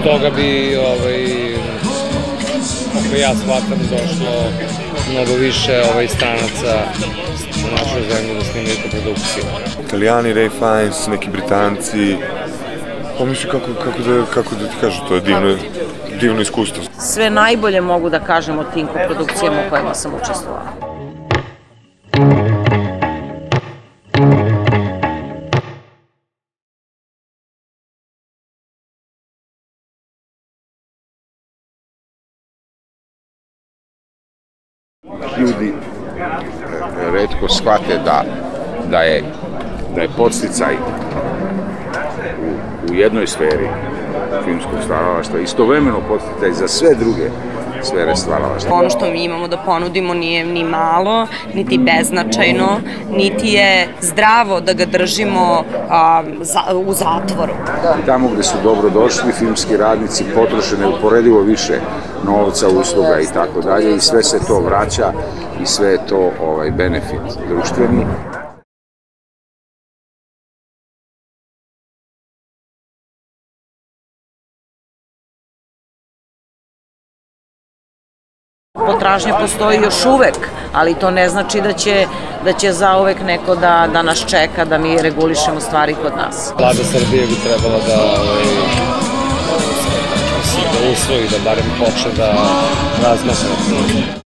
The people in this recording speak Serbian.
Toga bi, kako ja shvatam, došlo mnogo više stranaca u našoj zemlji da snimaju produkcije. Italijani, Ray Fiennes, neki Britanci, pa mislim kako da ti kažem, to je divno iskustvo. Sve najbolje mogu da kažem o tim koprodukcijama u kojima sam učestvovala. Ljudi retko shvate da je podsticaj u jednoj sferi filmskog stvaralaštva istovremeno podsticaj za sve druge sfere stvaralaštva. Ono što mi imamo da ponudimo nije ni malo, niti beznačajno, niti je zdravo da ga držimo u zatvoru. Tamo gde su dobro došli filmski radnici potroše neuporedivo više novca, usluga i tako dalje i sve se to vraća i sve je to benefit društveni. Potražnja postoji još uvek, ali to ne znači da će zauvek neko da nas čeka, da mi regulišemo stvari kod nas. Vlada Srbije bi trebala da usvoji, da barem počne da razmatra.